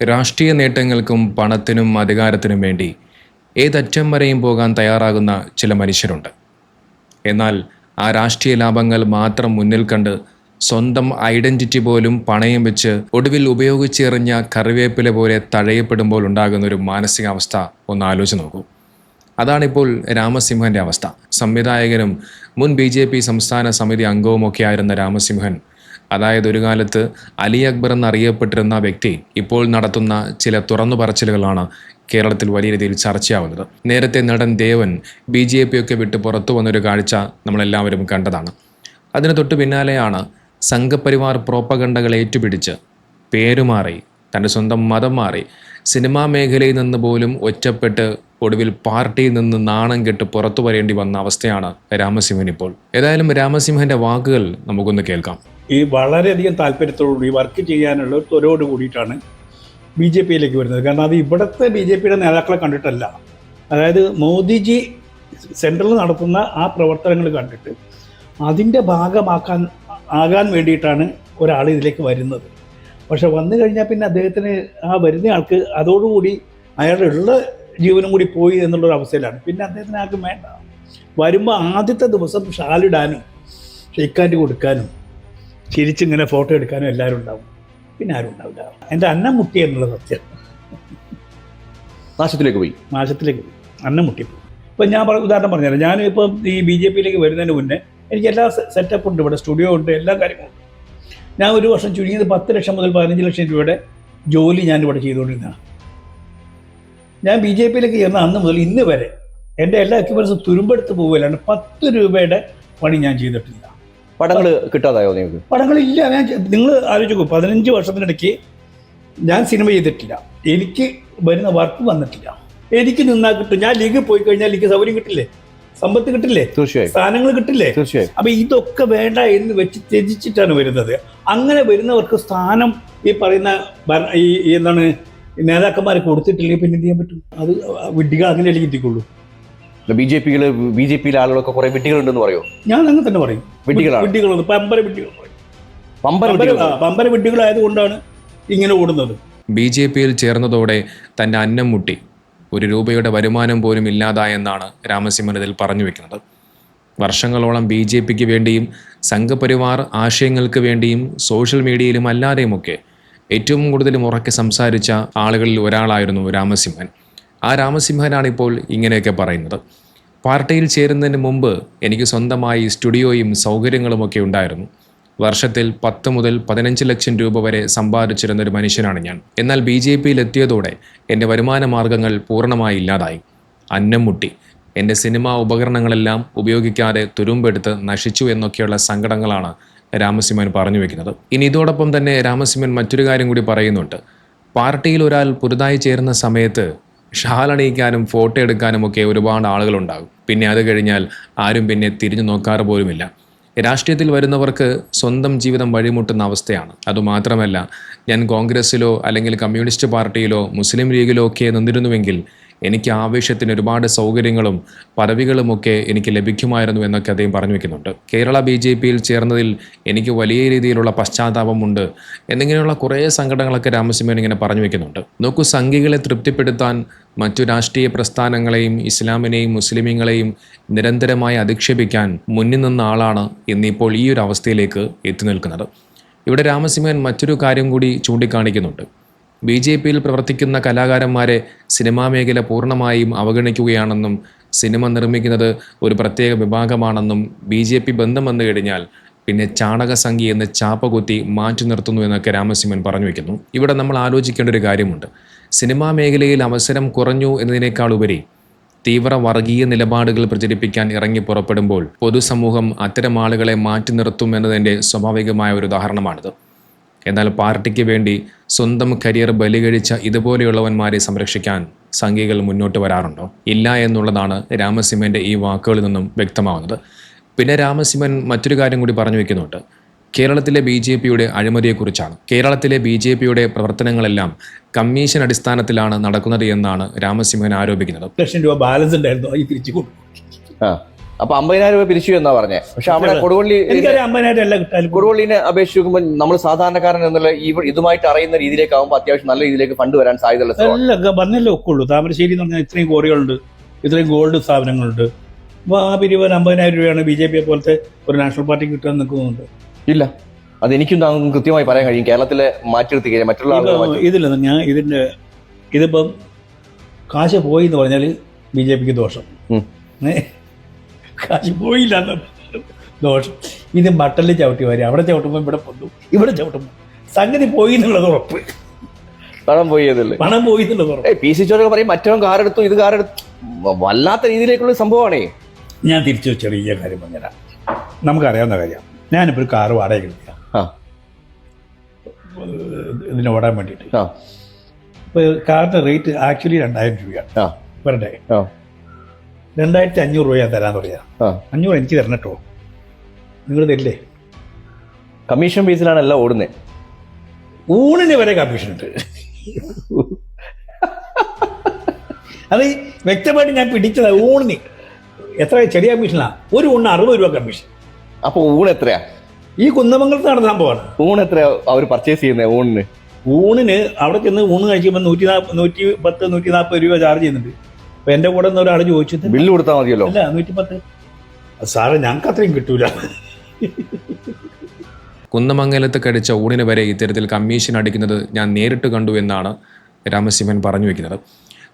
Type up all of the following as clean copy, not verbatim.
രാഷ്ട്രീയ നേട്ടങ്ങൾക്കും പണത്തിനും അധികാരത്തിനും വേണ്ടി ഏതറ്റം വരെയും പോകാൻ തയ്യാറാകുന്ന ചില മനുഷ്യരുണ്ട്. എന്നാൽ ആ രാഷ്ട്രീയ ലാഭങ്ങൾ മാത്രം മുന്നിൽ കണ്ട് സ്വന്തം ഐഡൻറ്റിറ്റി പോലും പണയം വെച്ച് ഒടുവിൽ ഉപയോഗിച്ചെറിഞ്ഞ കറിവേപ്പില പോലെ തഴയപ്പെടുമ്പോൾ ഉണ്ടാകുന്ന ഒരു മാനസികാവസ്ഥ ഒന്ന് ആലോചിച്ച് നോക്കൂ. അതാണിപ്പോൾ രാമസിംഹൻ്റെ അവസ്ഥ. സംവിധായകനും മുൻ BJP സംസ്ഥാന സമിതി അംഗവുമൊക്കെ ആയിരുന്ന രാമസിംഹൻ, അതായത് ഒരു കാലത്ത് അലി അക്ബർ എന്നറിയപ്പെട്ടിരുന്ന വ്യക്തി, ഇപ്പോൾ നടത്തുന്ന ചില തുറന്നു പറച്ചിലുകളാണ് കേരളത്തിൽ വലിയ രീതിയിൽ ചർച്ചയാവുന്നത്. നേരത്തെ നടൻ ദേവൻ BJP ഒക്കെ വിട്ട് പുറത്തു വന്നൊരു കാഴ്ച നമ്മളെല്ലാവരും കണ്ടതാണ്. അതിന് തൊട്ടു പിന്നാലെയാണ് സംഘപരിവാർ പ്രോപ്പഗണ്ടകൾ ഏറ്റുപിടിച്ച് പേരുമാറി, തൻ്റെ സ്വന്തം മതം മാറി, സിനിമാ മേഖലയിൽ നിന്ന് പോലും ഒറ്റപ്പെട്ട് ഒടുവിൽ പാർട്ടിയിൽ നിന്ന് നാണം കെട്ട് പുറത്തു വരേണ്ടി വന്ന അവസ്ഥയാണ് രാമസിംഹൻ ഇപ്പോൾ. ഏതായാലും രാമസിംഹൻ്റെ വാക്കുകൾ നമുക്കൊന്ന് കേൾക്കാം. ഈ വളരെയധികം താല്പര്യത്തോടുകൂടി വർക്ക് ചെയ്യാനുള്ള ഒരു ത്വരയോട് കൂടിയിട്ടാണ് BJPയിലേക്ക് വരുന്നത്. കാരണം അത് ഇവിടുത്തെ BJPയുടെ നേതാക്കളെ കണ്ടിട്ടല്ല, അതായത് മോദിജി സെൻട്രലിൽ നടത്തുന്ന ആ പ്രവർത്തനങ്ങൾ കണ്ടിട്ട് അതിൻ്റെ ആകാൻ വേണ്ടിയിട്ടാണ് ഒരാൾ ഇതിലേക്ക് വരുന്നത്. പക്ഷെ വന്നു കഴിഞ്ഞാൽ പിന്നെ അദ്ദേഹത്തിന് ആ വരുന്ന ആൾക്ക് അതോടുകൂടി അയാളുടെ ഉള്ള ജീവനും കൂടി പോയി എന്നുള്ളൊരു അവസ്ഥയിലാണ്. പിന്നെ അദ്ദേഹത്തിന് ആർക്കും വേണ്ട. വരുമ്പോൾ ആദ്യത്തെ ദിവസം ഷാലിടാനും ഷെയ്ക്കാൻഡ് കൊടുക്കാനും ചിരിച്ചിങ്ങനെ ഫോട്ടോ എടുക്കാനും എല്ലാവരും ഉണ്ടാവും. പിന്നെ ആരും ഉണ്ടാവില്ല. എൻ്റെ അന്നം മുട്ടി എന്നുള്ള സത്യം നാശത്തിലേക്ക് പോയി അന്നം മുട്ടിപ്പോയി. ഇപ്പം ഞാൻ ഉദാഹരണം പറഞ്ഞുതരാം. ഞാനിപ്പം ഈ BJPയിലേക്ക് വരുന്നതിന് മുന്നേ എനിക്ക് എല്ലാ സെറ്റപ്പ് ഉണ്ട്, ഇവിടെ സ്റ്റുഡിയോ ഉണ്ട്, എല്ലാ കാര്യങ്ങളും ഉണ്ട്. ഞാൻ ഒരു വർഷം ചുരുങ്ങിയത് 10 ലക്ഷം മുതൽ 15 ലക്ഷം രൂപയുടെ ജോലി ഞാനിവിടെ ചെയ്തുകൊണ്ടിരുന്നതാണ്. ഞാൻ BJPയിലേക്ക് ചേർന്ന അന്ന് മുതൽ ഇന്ന് വരെ എൻ്റെ എല്ലാ എക്യുപ്മെൻസും തുരുമ്പെടുത്ത് പോവുകയല്ലാണ്ട് 10 രൂപയുടെ പണി ഞാൻ ചെയ്തിട്ടില്ല. പടങ്ങൾ കിട്ടാതായോ നിങ്ങൾക്ക്? പടങ്ങളില്ല. നിങ്ങൾ ആലോചിക്കൂ, 15 വർഷത്തിനിടയ്ക്ക് ഞാൻ സിനിമ ചെയ്തിട്ടില്ല. എനിക്ക് വരുന്ന വർക്ക് വന്നിട്ടില്ല. എനിക്ക് നിന്നാൽ കിട്ടും. ഞാൻ ലീഗിൽ പോയി കഴിഞ്ഞാൽ എനിക്ക് സൗകര്യം കിട്ടില്ലേ, സമ്പത്ത് കിട്ടില്ലേ, തീർച്ചയായും സ്ഥാനങ്ങൾ കിട്ടില്ലേ. അപ്പൊ ഇതൊക്കെ വേണ്ട എന്ന് വെച്ച് ത്യജിച്ചിട്ടാണ് വരുന്നത്. അങ്ങനെ വരുന്നവർക്ക് സ്ഥാനം ഈ പറയുന്ന ഈ എന്താണ് നേതാക്കന്മാരെ കൊടുത്തിട്ടില്ലെങ്കിൽ പിന്നെ എന്ത് ചെയ്യാൻ പറ്റും? അത് വിഡ്ഢികൾ അങ്ങനെയല്ലേ കിട്ടിക്കൊള്ളൂ. BJPയിലെ ആളുകളൊക്കെ കുറെ വിഡ്ഢികളുണ്ടെന്ന് പറയോ? ഞാൻ അങ്ങനെ തന്നെ പറയും. വിഡ്ഢികളുണ്ട്, പമ്പര വിഡ്ഢികളായതുകൊണ്ടാണ് ഇങ്ങനെ ഓടുന്നത്. BJPയിൽ ചേർന്നതോടെ തൻ്റെ അന്നം മുട്ടി, 1 രൂപയുടെ വരുമാനം പോലും ഇല്ലാതായെന്നാണ് രാമസിംഹൻ ഇതിൽ പറഞ്ഞു വെക്കുന്നത്. വർഷങ്ങളോളം BJPക്ക് വേണ്ടിയും സംഘപരിവാർ ആശയങ്ങൾക്ക് വേണ്ടിയും സോഷ്യൽ മീഡിയയിലും അല്ലാതെയുമൊക്കെ ഏറ്റവും കൂടുതലും ഉറക്കെ സംസാരിച്ച ആളുകളിൽ ഒരാളായിരുന്നു രാമസിംഹൻ. ആ രാമസിംഹനാണ് ഇപ്പോൾ ഇങ്ങനെയൊക്കെ പറയുന്നത്. പാർട്ടിയിൽ ചേരുന്നതിന് മുമ്പ് എനിക്ക് സ്വന്തമായി സ്റ്റുഡിയോയും സൗകര്യങ്ങളുമൊക്കെ ഉണ്ടായിരുന്നു. വർഷത്തിൽ 10 മുതൽ 15 ലക്ഷം രൂപ വരെ സമ്പാദിച്ചിരുന്നൊരു മനുഷ്യനാണ് ഞാൻ. എന്നാൽ BJPയിൽ എത്തിയതോടെ എൻ്റെ വരുമാന മാർഗങ്ങൾ പൂർണ്ണമായി ഇല്ലാതായി. അന്നം മുട്ടി. എൻ്റെ സിനിമാ ഉപകരണങ്ങളെല്ലാം ഉപയോഗിക്കാതെ തുരുമ്പെടുത്ത് നശിച്ചു എന്നൊക്കെയുള്ള സങ്കടങ്ങളാണ് രാമസിംഹൻ പറഞ്ഞു വെക്കുന്നത്. ഇനി ഇതോടൊപ്പം തന്നെ രാമസിംഹൻ മറ്റൊരു കാര്യം കൂടി പറയുന്നുണ്ട്. പാർട്ടിയിൽ ഒരാൾ പുതുതായി ചേരുന്ന സമയത്ത് ഷാലണിയിക്കാനും ഫോട്ടോ എടുക്കാനും ഒക്കെ ഒരുപാട് ആളുകളുണ്ടാകും. പിന്നെ അത് കഴിഞ്ഞാൽ ആരും പിന്നെ തിരിഞ്ഞു നോക്കാറ് പോലുമില്ല. രാഷ്ട്രീയത്തിൽ വരുന്നവർക്ക് സ്വന്തം ജീവിതം വഴിമുട്ടുന്ന അവസ്ഥയാണ്. അതുമാത്രമല്ല, ഞാൻ കോൺഗ്രസ്സിലോ അല്ലെങ്കിൽ കമ്മ്യൂണിസ്റ്റ് പാർട്ടിയിലോ മുസ്ലിം ലീഗിലോ ഒക്കെ നിന്നിരുന്നുവെങ്കിൽ എനിക്ക് ആവേശത്തിന് ഒരുപാട് സൗകര്യങ്ങളും പദവികളുമൊക്കെ എനിക്ക് ലഭിക്കുമായിരുന്നു എന്നൊക്കെ അദ്ദേഹം പറഞ്ഞു വയ്ക്കുന്നുണ്ട്. കേരള BJPയിൽ ചേർന്നതിൽ എനിക്ക് വലിയ രീതിയിലുള്ള പശ്ചാത്താപമുണ്ട് എന്നിങ്ങനെയുള്ള കുറേ സങ്കടങ്ങളൊക്കെ രാമസിംഹൻ ഇങ്ങനെ പറഞ്ഞു വയ്ക്കുന്നുണ്ട്. നോക്കൂ, സംഘികളെ തൃപ്തിപ്പെടുത്താൻ മറ്റു രാഷ്ട്രീയ പ്രസ്ഥാനങ്ങളെയും ഇസ്ലാമിനെയും മുസ്ലിമീങ്ങളെയും നിരന്തരമായി അധിക്ഷേപിക്കാൻ മുന്നിൽ നിന്ന ആളാണ് ഇന്നിപ്പോൾ ഈ ഒരു അവസ്ഥയിലേക്ക് എത്തി നിൽക്കുന്നത്. ഇവിടെ രാമസിംഹൻ മറ്റൊരു കാര്യം കൂടി ചൂണ്ടിക്കാണിക്കുന്നുണ്ട്. BJPയിൽ പ്രവർത്തിക്കുന്ന കലാകാരന്മാരെ സിനിമാ മേഖല പൂർണ്ണമായും അവഗണിക്കുകയാണെന്നും സിനിമ നിർമ്മിക്കുന്നത് ഒരു പ്രത്യേക വിഭാഗമാണെന്നും BJP ബന്ധം വന്നു കഴിഞ്ഞാൽ പിന്നെ ചാണകസംഖി എന്ന് ചാപ്പകുത്തി മാറ്റി നിർത്തുന്നു എന്നൊക്കെ രാമസിംഹൻ പറഞ്ഞു വയ്ക്കുന്നു. ഇവിടെ നമ്മൾ ആലോചിക്കേണ്ട ഒരു കാര്യമുണ്ട്. സിനിമാ മേഖലയിൽ അവസരം കുറഞ്ഞു എന്നതിനേക്കാൾ ഉപരി തീവ്ര വർഗീയ നിലപാടുകൾ പ്രചരിപ്പിക്കാൻ ഇറങ്ങി പുറപ്പെടുമ്പോൾ പൊതുസമൂഹം അത്തരം ആളുകളെ മാറ്റി നിർത്തും എന്നതിൻ്റെ സ്വാഭാവികമായ ഒരു ഉദാഹരണമാണിത്. എന്നാൽ പാർട്ടിക്ക് വേണ്ടി സ്വന്തം കരിയർ ബലികഴിച്ച ഇതുപോലെയുള്ളവന്മാരെ സംരക്ഷിക്കാൻ സംഘികൾ മുന്നോട്ട് വരാറുണ്ടോ? ഇല്ല എന്നുള്ളതാണ് രാമസിംഹൻ്റെ ഈ വാക്കുകളിൽ നിന്നും വ്യക്തമാവുന്നത്. പിന്നെ രാമസിംഹൻ മറ്റൊരു കാര്യം കൂടി പറഞ്ഞു വെക്കുന്നുണ്ട്. കേരളത്തിലെ BJPയുടെ അഴിമതിയെക്കുറിച്ചാണ്. കേരളത്തിലെ BJPയുടെ പ്രവർത്തനങ്ങളെല്ലാം കമ്മീഷൻ അടിസ്ഥാനത്തിലാണ് നടക്കുന്നത് എന്നാണ് രാമസിംഹൻ ആരോപിക്കുന്നത്. ലക്ഷം രൂപ ബാലൻസ് ഉണ്ടായിരുന്നു, അത് തിരിച്ചു കൊടുക്കും. അപ്പൊ 50,000 രൂപ പിരിച്ചു എന്നാ പറഞ്ഞേ. പക്ഷെ അവിടെ കൊടുവള്ളി എനിക്കറിയാം 50,000 അല്ല കിട്ടാൻ. കൊടുവള്ളിനെ അപേക്ഷിച്ച് നോക്കുമ്പോൾ നമ്മൾ സാധാരണക്കാരൻ എന്നുള്ള ഇതുമായിട്ട് അറിയുന്ന രീതിയിലേക്കാവുമ്പോൾ അത്യാവശ്യം നല്ല രീതിയിലേക്ക് ഫണ്ട് വരാൻ സാധ്യതയുള്ള സ്ഥലമാണ്. അല്ല വന്നല്ലേ ഒക്കുള്ളൂ. താമരശ്ശേരി എന്ന് പറഞ്ഞാൽ ഇത്രയും കോറികളുണ്ട്, ഇത്രയും ഗോൾഡ് സ്ഥാപനങ്ങളുണ്ട്. അപ്പോൾ ആ പിരിവ് 50,000 രൂപയാണ് BJP പോലത്തെ ഒരു നാഷണൽ പാർട്ടി കിട്ടാൻ നിൽക്കുന്നുണ്ട്. ഇല്ല, അതെനിക്കും കൃത്യമായി പറയാൻ കഴിയും. കേരളത്തിലെ മാറ്റി നിർത്തി കഴിഞ്ഞാൽ മറ്റുള്ള ആളുകൾ ഇതില്ല. ഞാൻ ഇതിപ്പം കാശ് പോയി എന്ന് പറഞ്ഞാൽ BJPക്ക് ദോഷം. കാശ് പോയില്ല എന്ന് ദോഷം. ഇത് മട്ടലിൽ ചവിട്ടി വരും. അവിടെ ചവിട്ടുമ്പോൾ ഇവിടെ പൊന്നു, ഇവിടെ ചവിട്ടുമ്പോൾ സംഗതി പോയി എന്നുള്ളത് ഉറപ്പ്. പണം പോയതല്ലേ, പണം പോയി എന്നുള്ളത് ഉറപ്പ്. PC ചോരൊക്കെ പറയും മറ്റവൻ കാറെടുത്തു ഇത് കാറെടുത്തു, വല്ലാത്ത രീതിയിലേക്കുള്ള സംഭവമാണേ. ഞാൻ തിരിച്ചു ചെറിയ കാര്യം പറഞ്ഞുതരാം. നമുക്കറിയാവുന്ന കാര്യം. ഞാനിപ്പോൾ ഒരു കാറ് വാടക എടുക്കാം ഇതിന് ഓടാൻ വേണ്ടിയിട്ട്. ഇപ്പോൾ കാറിൻ്റെ റേറ്റ് ആക്ച്വലി 2,000 രൂപയാണ് പെർ ഡേ. 2,500 രൂപ ഞാൻ തരാന്ന് പറയാം. 500 എനിക്ക് തരണം കേട്ടോ. നിങ്ങൾ തരില്ലേ? കമ്മീഷൻ ബേസിലാണ് എല്ലാം ഓടുന്നത്. ഊണിന് വരെ കമ്മീഷൻ ഉണ്ട്. അത് വ്യക്തമായിട്ട് ഞാൻ പിടിച്ചത്. ഊണിന് എത്ര ചെറിയ കമ്മീഷനാണ്? ഒരു ഊണിന് 60 രൂപ കമ്മീഷൻ. അപ്പൊ ഊണ് എത്രയാ? ഈ കുന്നമംഗലത്ത് നടന്ന സംഭവമാണ്. ഊണ് എത്രയാ അവർ പർച്ചേസ് ചെയ്യുന്നത്? ഊണിന് അവിടെ ചെന്ന് ഊണ് കഴിക്കുമ്പോൾ 110, 140 രൂപ ചാർജ് ചെയ്യുന്നുണ്ട്. അപ്പൊ എന്റെ കൂടെ നിന്ന് ഒരാൾ ചോദിച്ചത് ബില്ല് കൊടുത്താൽ മതിയല്ലോ. അല്ല 110. സാറേ ഞങ്ങൾക്ക് അത്രയും കിട്ടൂല. കുന്നമംഗലത്ത് കഴിച്ച ഊണിന് വരെ ഇത്തരത്തിൽ കമ്മീഷൻ അടിക്കുന്നത് ഞാൻ നേരിട്ട് കണ്ടു എന്നാണ് രാമസിംഹൻ പറഞ്ഞു വയ്ക്കുന്നത്.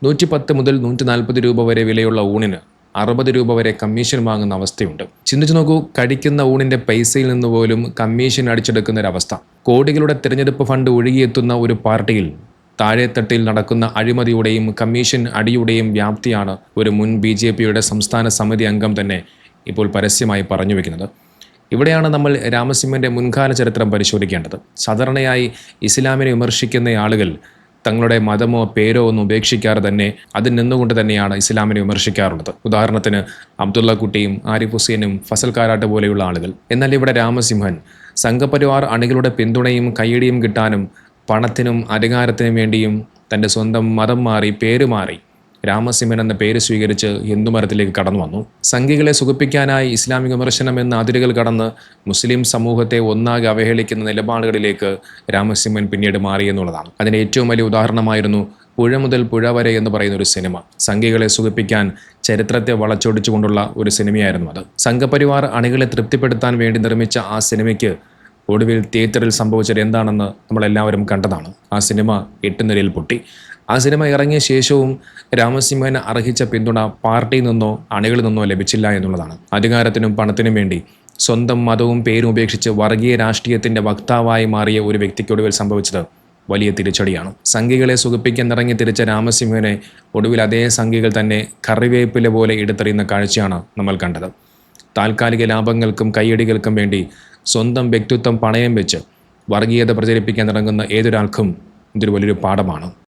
110 മുതൽ 140 രൂപ വരെ വിലയുള്ള ഊണിന് 60 രൂപ വരെ കമ്മീഷൻ വാങ്ങുന്ന അവസ്ഥയുണ്ട്. ചിന്തിച്ചു നോക്കൂ, കഴിക്കുന്ന ഊണിൻ്റെ പൈസയിൽ നിന്ന് പോലും കമ്മീഷൻ അടിച്ചെടുക്കുന്ന ഒരവസ്ഥ. കോടികളുടെ തിരഞ്ഞെടുപ്പ് ഫണ്ട് ഒഴുകിയെത്തുന്ന ഒരു പാർട്ടിയിൽ താഴെത്തട്ടിൽ നടക്കുന്ന അഴിമതിയുടെയും കമ്മീഷൻ അടിയുടെയും വ്യാപ്തിയാണ് ഒരു മുൻ BJPയുടെ സംസ്ഥാന സമിതി അംഗം തന്നെ ഇപ്പോൾ പരസ്യമായി പറഞ്ഞു വയ്ക്കുന്നത്. ഇവിടെയാണ് നമ്മൾ രാമസിംഹൻ്റെ മുൻകാല ചരിത്രം പരിശോധിക്കേണ്ടത്. സാധാരണയായി ഇസ്ലാമിനെ വിമർശിക്കുന്ന ആളുകൾ തങ്ങളുടെ മതമോ പേരോ ഒന്നും ഉപേക്ഷിക്കാതെ തന്നെ അതിൽ നിന്നുകൊണ്ട് തന്നെയാണ് ഇസ്ലാമിനെ വിമർശിക്കാറുള്ളത്. ഉദാഹരണത്തിന് അബ്ദുള്ള കുട്ടിയും ആരിഫ് ഹുസൈനും ഫസൽ കാരാട്ട് പോലെയുള്ള ആളുകൾ. എന്നാൽ ഇവിടെ രാമസിംഹൻ സംഘപരിവാർ അണികളുടെ പിന്തുണയും കയ്യടിയും കിട്ടാനും പണത്തിനും അധികാരത്തിനും വേണ്ടിയും തൻ്റെ സ്വന്തം മതം മാറി പേര് മാറി രാമസിംഹൻ എന്ന പേര് സ്വീകരിച്ച് ഹിന്ദുമതത്തിലേക്ക് കടന്നു വന്നു. സംഘികളെ സുഖിപ്പിക്കാനായി ഇസ്ലാമിക വിമർശനം എന്ന അതിരുകൾ കടന്ന് മുസ്ലിം സമൂഹത്തെ ഒന്നാകെ അവഹേളിക്കുന്ന നിലപാടുകളിലേക്ക് രാമസിംഹൻ പിന്നീട് മാറി എന്നുള്ളതാണ്. അതിന് ഏറ്റവും വലിയ ഉദാഹരണമായിരുന്നു പുഴ മുതൽ പുഴ വരെ എന്ന് പറയുന്ന ഒരു സിനിമ. സംഘികളെ സുഖിപ്പിക്കാൻ ചരിത്രത്തെ വളച്ചൊടിച്ചുകൊണ്ടുള്ള ഒരു സിനിമയായിരുന്നു അത്. സംഘപരിവാർ അണികളെ തൃപ്തിപ്പെടുത്താൻ വേണ്ടി നിർമ്മിച്ച ആ സിനിമയ്ക്ക് ഒടുവിൽ തിയേറ്ററിൽ സംഭവിച്ചത് എന്താണെന്ന് നമ്മളെല്ലാവരും കണ്ടതാണ്. ആ സിനിമ 8 നിലയിൽ പൊട്ടി. ആ സിനിമ ഇറങ്ങിയ ശേഷവും രാമസിംഹന് അർഹിച്ച പിന്തുണ പാർട്ടിയിൽ നിന്നോ അണികളിൽ നിന്നോ ലഭിച്ചില്ല എന്നുള്ളതാണ്. അധികാരത്തിനും പണത്തിനും വേണ്ടി സ്വന്തം മതവും പേരും ഉപേക്ഷിച്ച് വർഗീയ രാഷ്ട്രീയത്തിൻ്റെ വക്താവായി മാറിയ ഒരു വ്യക്തിക്കൊടുവിൽ സംഭവിച്ചത് വലിയ തിരിച്ചടിയാണ്. സംഘികളെ സുഖിപ്പിക്കാൻ ഇറങ്ങി തിരിച്ച രാമസിംഹനെ ഒടുവിൽ അതേ സംഘികൾ തന്നെ കറിവേപ്പില പോലെ എടുത്തെറിയുന്ന കാഴ്ചയാണ് നമ്മൾ കണ്ടത്. താൽക്കാലിക ലാഭങ്ങൾക്കും കയ്യടികൾക്കും വേണ്ടി സ്വന്തം വ്യക്തിത്വം പണയം വെച്ച് വർഗീയത പ്രചരിപ്പിക്കാൻ ഇറങ്ങുന്ന ഏതൊരാൾക്കും ഇതൊരു വലിയൊരു പാഠമാണ്.